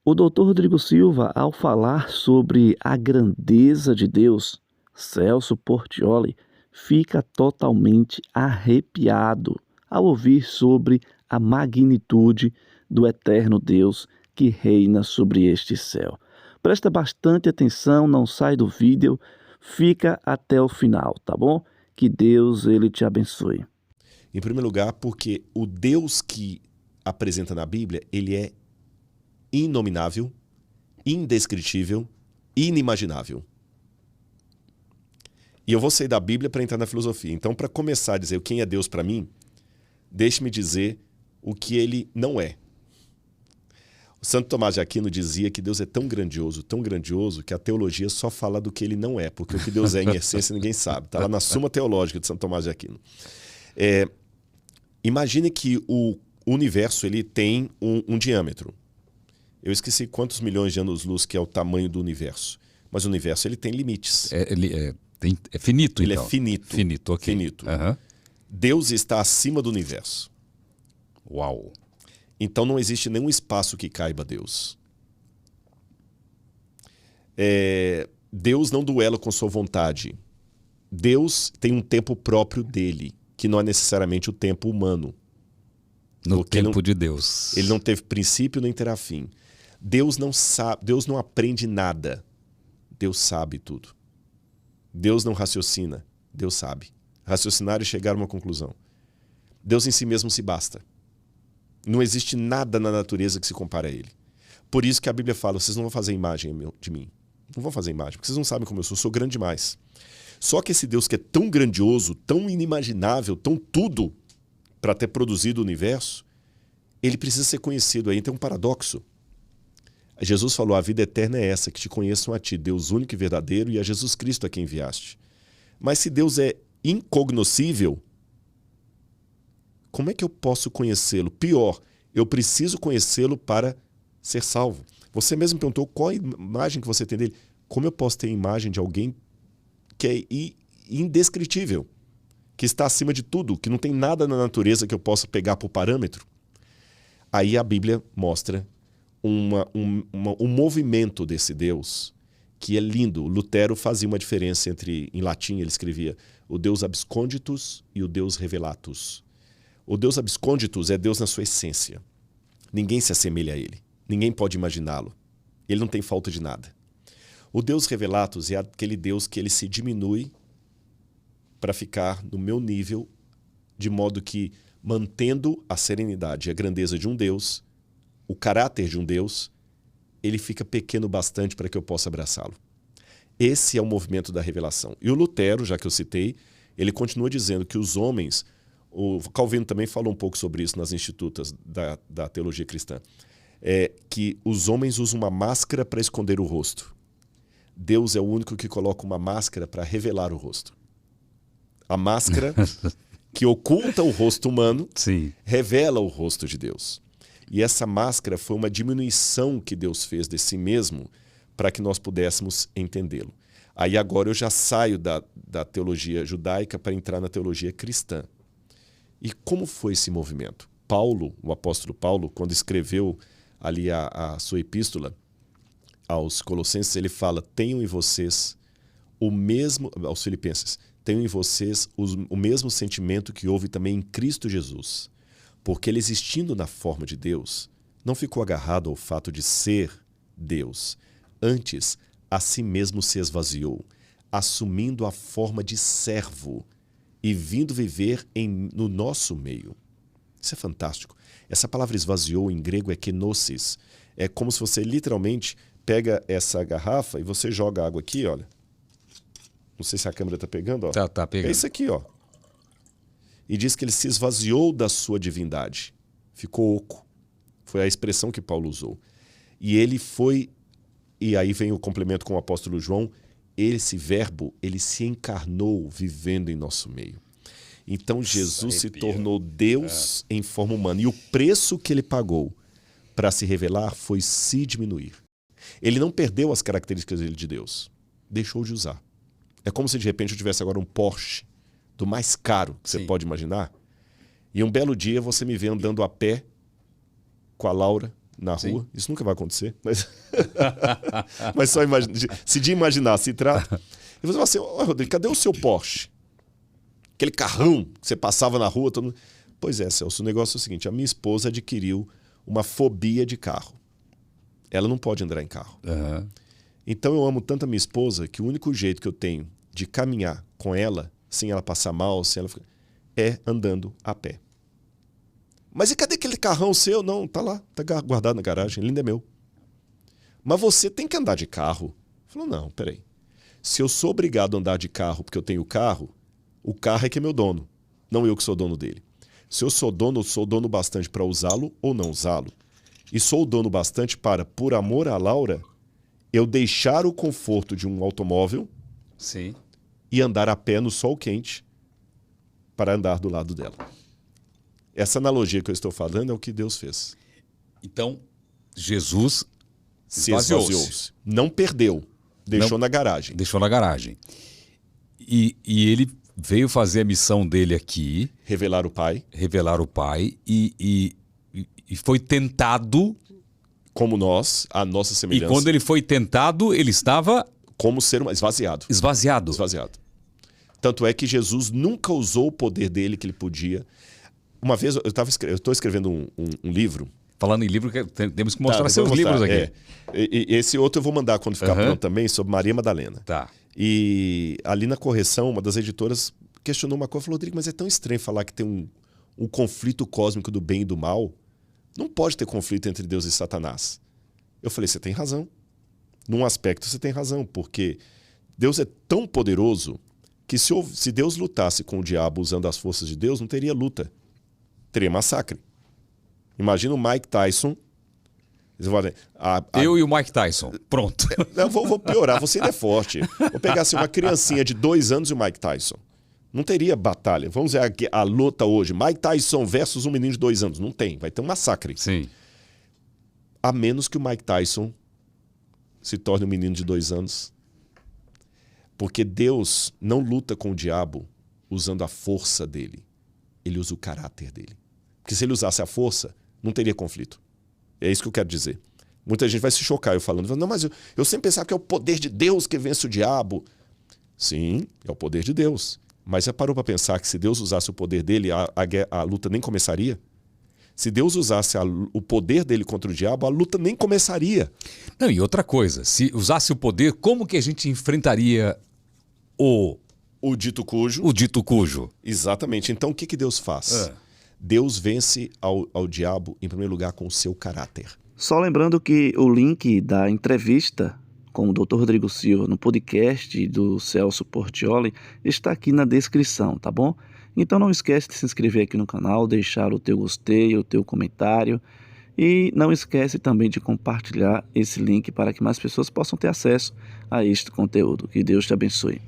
O doutor Rodrigo Silva, ao falar sobre a grandeza de Deus, Celso Portiolli fica totalmente arrepiado ao ouvir sobre a magnitude do eterno Deus que reina sobre este céu. Presta bastante atenção, não sai do vídeo, fica até o final, tá bom? Que Deus ele te abençoe. Em primeiro lugar, porque o Deus que apresenta na Bíblia, ele é inominável, indescritível, inimaginável. E eu vou sair da Bíblia para entrar na filosofia. Então, para começar a dizer quem é Deus para mim, deixe-me dizer o que ele não é. O Santo Tomás de Aquino dizia que Deus é tão grandioso, que a teologia só fala do que ele não é, porque o que Deus é em essência ninguém sabe. Está lá na Suma Teológica de Santo Tomás de Aquino. Imagine que o universo ele tem um diâmetro. Eu esqueci quantos milhões de anos-luz que é o tamanho do universo. Mas o universo ele tem limites. É finito, ele então. É finito. Finito, ok. Finito. Uhum. Deus está acima do universo. Uau. Então não existe nenhum espaço que caiba a Deus. Deus não duela com sua vontade. Deus tem um tempo próprio dele, que não é necessariamente o tempo humano. No tempo de Deus. Ele não teve princípio nem terá fim. Deus não sabe, Deus não aprende nada. Deus sabe tudo. Deus não raciocina. Deus sabe. Raciocinar e chegar a uma conclusão. Deus em si mesmo se basta. Não existe nada na natureza que se compare a ele. Por isso que a Bíblia fala, vocês não vão fazer imagem de mim. Não vão fazer imagem, porque vocês não sabem como eu sou grande demais. Só que esse Deus que é tão grandioso, tão inimaginável, tão tudo para ter produzido o universo, ele precisa ser conhecido. Aí tem um paradoxo. Jesus falou, a vida eterna é essa, que te conheçam a ti, Deus único e verdadeiro, e a Jesus Cristo a quem enviaste. Mas se Deus é incognoscível, como é que eu posso conhecê-lo? Pior, eu preciso conhecê-lo para ser salvo. Você mesmo perguntou qual a imagem que você tem dele. Como eu posso ter a imagem de alguém que é indescritível, que está acima de tudo, que não tem nada na natureza que eu possa pegar por parâmetro? Aí a Bíblia mostra um movimento desse Deus que é lindo. Lutero fazia uma diferença em latim ele escrevia o Deus absconditus e o Deus revelatus. O Deus absconditus é Deus na sua essência. Ninguém se assemelha a ele. Ninguém pode imaginá-lo. Ele não tem falta de nada. O Deus revelatus é aquele Deus que ele se diminui para ficar no meu nível, de modo que, mantendo a serenidade e a grandeza de um Deus, o caráter de um Deus, ele fica pequeno bastante para que eu possa abraçá-lo. Esse é o movimento da revelação. E o Lutero, já que eu citei, ele continua dizendo que os homens, o Calvino também falou um pouco sobre isso nas institutas da teologia cristã, que os homens usam uma máscara para esconder o rosto. Deus é o único que coloca uma máscara para revelar o rosto. A máscara que oculta o rosto humano revela o rosto de Deus. E essa máscara foi uma diminuição que Deus fez de si mesmo para que nós pudéssemos entendê-lo. Aí agora eu já saio da teologia judaica para entrar na teologia cristã. E como foi esse movimento? Paulo, o apóstolo Paulo, quando escreveu ali a sua epístola aos Colossenses, ele fala, tenham em vocês o mesmo, aos Filipenses, tenham em vocês o mesmo sentimento que houve também em Cristo Jesus. Porque ele, existindo na forma de Deus, não ficou agarrado ao fato de ser Deus. Antes, a si mesmo se esvaziou, assumindo a forma de servo e vindo viver no nosso meio. Isso é fantástico. Essa palavra esvaziou em grego é kenosis. É como se você literalmente pega essa garrafa e você joga água aqui, olha. Não sei se a câmera está pegando, ó. Tá pegando. É isso aqui, ó. E diz que ele se esvaziou da sua divindade. Ficou oco. Foi a expressão que Paulo usou. E ele foi, e aí vem o complemento com o apóstolo João, esse verbo, ele se encarnou vivendo em nosso meio. Então Jesus se tornou Deus em forma humana. E o preço que ele pagou para se revelar foi se diminuir. Ele não perdeu as características dele de Deus. Deixou de usar. É como se de repente eu tivesse agora um Porsche do mais caro que você pode imaginar. E um belo dia você me vê andando a pé com a Laura na Sim. rua. Isso nunca vai acontecer, mas, mas só imagina, se de imaginar se trata. E você fala assim, ô Rodrigo, cadê o seu Porsche? Aquele carrão que você passava na rua. Todo mundo... Pois é, Celso, o negócio é o seguinte, a minha esposa adquiriu uma fobia de carro. Ela não pode andar em carro. Uhum. Então eu amo tanto a minha esposa que o único jeito que eu tenho de caminhar com ela, sem ela passar mal, sem ela ficar, é andando a pé. Mas e cadê aquele carrão seu? Não, tá lá, tá guardado na garagem, ele ainda é meu. Mas você tem que andar de carro. Falou, não, peraí. Se eu sou obrigado a andar de carro porque eu tenho carro, o carro é que é meu dono, não eu que sou dono dele. Se eu sou dono bastante para usá-lo ou não usá-lo. E sou dono bastante para, por amor à Laura, eu deixar o conforto de um automóvel Sim. e andar a pé no sol quente para andar do lado dela. Essa analogia que eu estou falando é o que Deus fez. Então, Jesus Se esvaziou-se. Não perdeu. Deixou na garagem. Deixou na garagem. E ele veio fazer a missão dele aqui. Revelar o Pai. Revelar o Pai. E foi tentado. Como nós, a nossa semelhança. E quando ele foi tentado, ele estava... Como ser esvaziado. Esvaziado. Esvaziado. Tanto é que Jesus nunca usou o poder dele que ele podia. Uma vez, eu estou escrevendo um livro. Falando em livro, temos que mostrar seus mostrar, livros aqui. É. E esse outro eu vou mandar quando ficar pronto também, sobre Maria Madalena. Tá. E ali na correção, uma das editoras questionou uma coisa, falou, Rodrigo, mas é tão estranho falar que tem um conflito cósmico do bem e do mal. Não pode ter conflito entre Deus e Satanás. Eu falei, você tem razão. Num aspecto você tem razão, porque Deus é tão poderoso que se Deus lutasse com o diabo usando as forças de Deus, não teria luta. Teria massacre. Imagina o Mike Tyson. Eu e o Mike Tyson. Pronto. Eu vou piorar, você ainda é forte. Vou pegar assim, uma criancinha de 2 anos e o Mike Tyson. Não teria batalha. Vamos ver a luta hoje. Mike Tyson versus um menino de 2 anos. Não tem. Vai ter um massacre. Sim. A menos que o Mike Tyson se torne um menino de 2 anos. Porque Deus não luta com o diabo usando a força dele. Ele usa o caráter dele. Porque se ele usasse a força, não teria conflito. É isso que eu quero dizer. Muita gente vai se chocar eu falando, não, mas eu sempre pensava que é o poder de Deus que vence o diabo. Sim, é o poder de Deus. Mas já parou para pensar que se Deus usasse o poder dele, a luta nem começaria? Se Deus usasse o poder dele contra o diabo, a luta nem começaria. Não, e outra coisa, se usasse o poder, como que a gente enfrentaria o dito cujo? O dito cujo. Exatamente. Então o que Deus faz? Deus vence ao diabo, em primeiro lugar, com o seu caráter. Só lembrando que o link da entrevista com o Dr. Rodrigo Silva no podcast do Celso Portiolli está aqui na descrição, tá bom? Então não esquece de se inscrever aqui no canal, deixar o teu gostei, o teu comentário e não esquece também de compartilhar esse link para que mais pessoas possam ter acesso a este conteúdo. Que Deus te abençoe.